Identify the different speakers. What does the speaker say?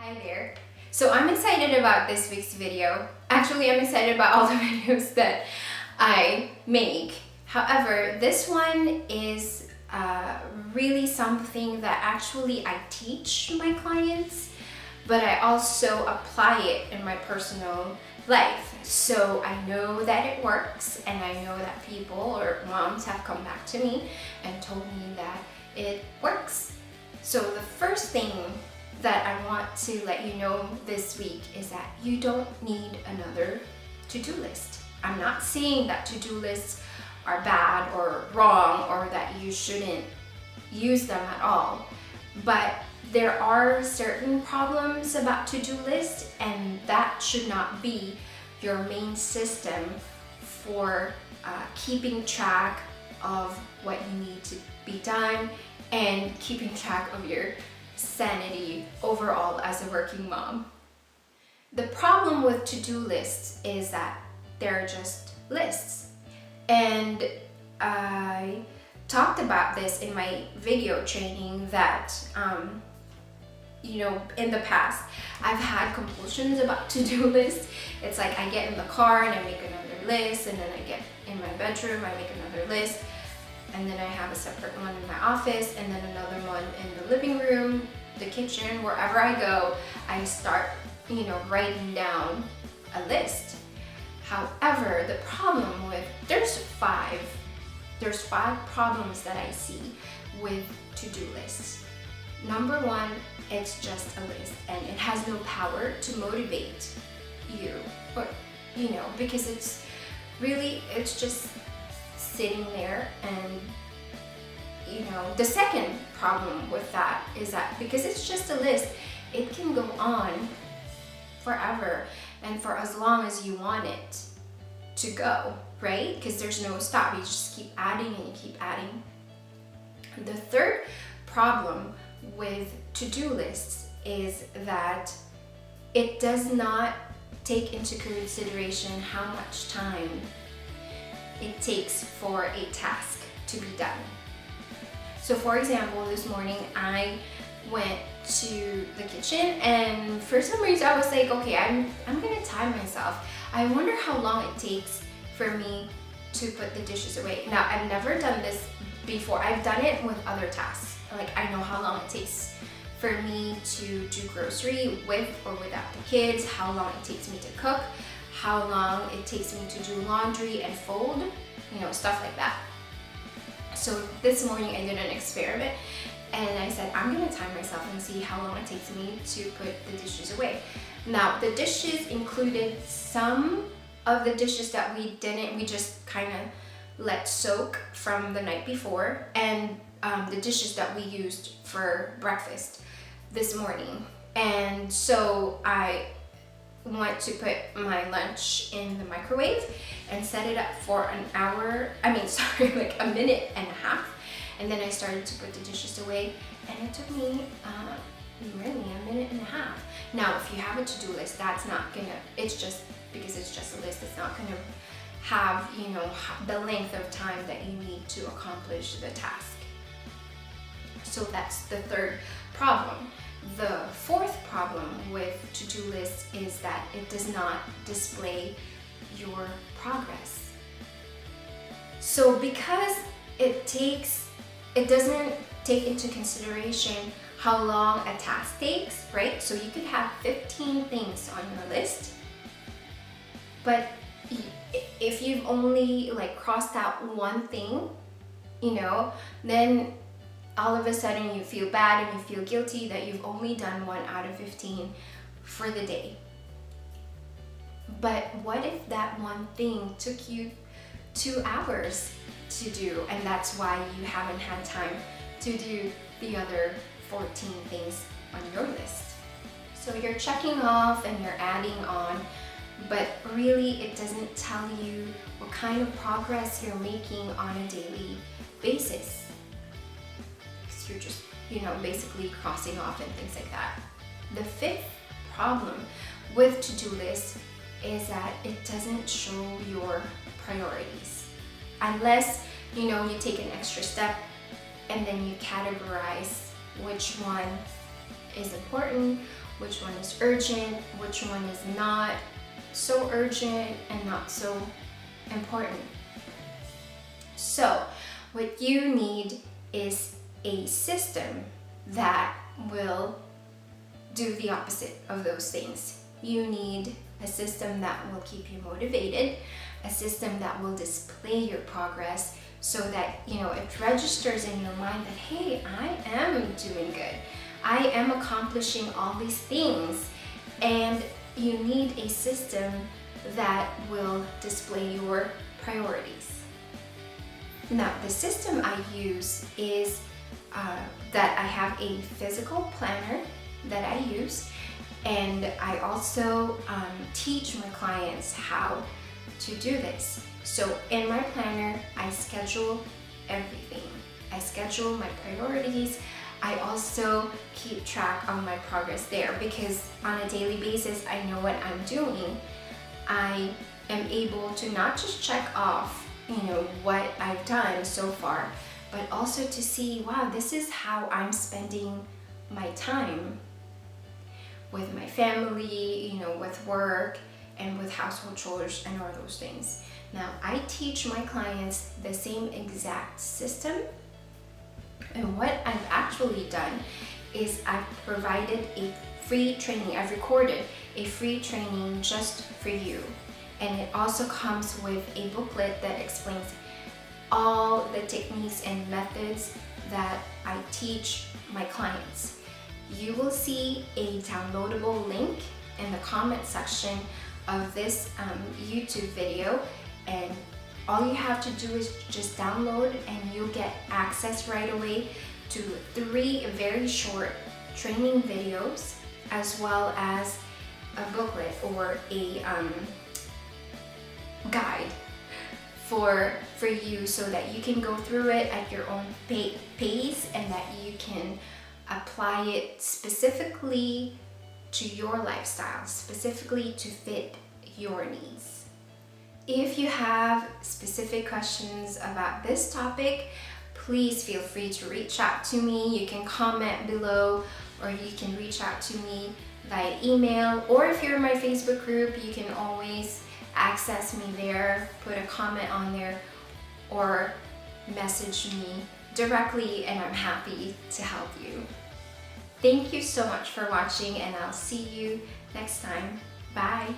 Speaker 1: Hi there. So I'm excited about this week's video. Actually, I'm excited about all the videos that I make. However, this one is really something that actually I teach my clients, but I also apply it in my personal life. So I know that it works, and I know that people or moms have come back to me and told me that it works. So the first thing that I want to let you know this week is that you don't need another to-do list. I'm not saying that to-do lists are bad or wrong or that you shouldn't use them at all, but there are certain problems about to-do lists, and that should not be your main system for keeping track of what you need to be done and keeping track of your sanity overall as a working mom. The problem with to-do lists is that they're just lists. And I talked about this in my video training that, in the past, I've had compulsions about to-do lists. It's like I get in the car and I make another list, and then I get in my bedroom, I make another list, and then I have a separate one in my office, and then another one in the living room, the kitchen, wherever I go, I start, writing down a list. However, the problem with, there's five problems that I see with to-do lists. Number one, it's just a list, and it has no power to motivate you, or, because it's just sitting there. And the second problem with that is that because it's just a list, it can go on forever and for as long as you want it to go, right? Because there's no stop. You just keep adding and you keep adding. The third problem with to-do lists is that it does not take into consideration how much time it takes for a task to be done. So for example, this morning I went to the kitchen, and for some reason I was like, okay, I'm gonna time myself. I wonder how long it takes for me to put the dishes away. Now, I've never done this before. I've done it with other tasks. Like, I know how long it takes for me to do grocery with or without the kids, how long it takes me to cook, how long it takes me to do laundry and fold, stuff like that. So this morning I did an experiment, and I said, I'm gonna time myself and see how long it takes me to put the dishes away. Now, the dishes included some of the dishes that we just kind of let soak from the night before, and the dishes that we used for breakfast this morning. And so I want to put my lunch in the microwave and set it up for a minute and a half. And then I started to put the dishes away, and it took me really a minute and a half. Now, if you have a to-do list, it's just because it's just a list, it's not gonna have, the length of time that you need to accomplish the task. So that's the third problem. The fourth problem with to-do lists is that it does not display your progress. So because it doesn't take into consideration how long a task takes, right? So you could have 15 things on your list, but if you've only crossed out one thing, then all of a sudden you feel bad and you feel guilty that you've only done 1 out of 15 for the day. But what if that one thing took you 2 hours to do, and that's why you haven't had time to do the other 14 things on your list? So you're checking off and you're adding on, but really it doesn't tell you what kind of progress you're making on a daily basis. You're just, basically crossing off and things like that. The fifth problem with to-do lists is that it doesn't show your priorities. Unless, you take an extra step and then you categorize which one is important which one is urgent, which one is not so urgent and not so important. So what you need is a system that will do the opposite of those things. You need a system that will keep you motivated, a system that will display your progress so that, it registers in your mind that, hey, I am doing good. I am accomplishing all these things. And you need a system that will display your priorities. Now, the system I use is that I have a physical planner that I use, and I also teach my clients how to do this. So in my planner, I schedule everything. I schedule my priorities. I also keep track of my progress there, because on a daily basis, I know what I'm doing. I am able to not just check off, what I've done so far, but also to see, wow, this is how I'm spending my time with my family, with work, and with household chores and all those things. Now, I teach my clients the same exact system, and what I've actually done is I've provided a free training. I've recorded a free training just for you, and it also comes with a booklet that explains all the techniques and methods that I teach my clients. You will see a downloadable link in the comment section of this YouTube video, and all you have to do is just download, and you'll get access right away to 3 very short training videos, as well as a booklet or a guide for you, so that you can go through it at your own pace, and that you can apply it specifically to your lifestyle, specifically to fit your needs. If you have specific questions about this topic, please feel free to reach out to me. You can comment below, or you can reach out to me via email, or if you're in my Facebook group, you can always access me there, put a comment on there, or message me directly, and I'm happy to help you. Thank you so much for watching, and I'll see you next time. Bye.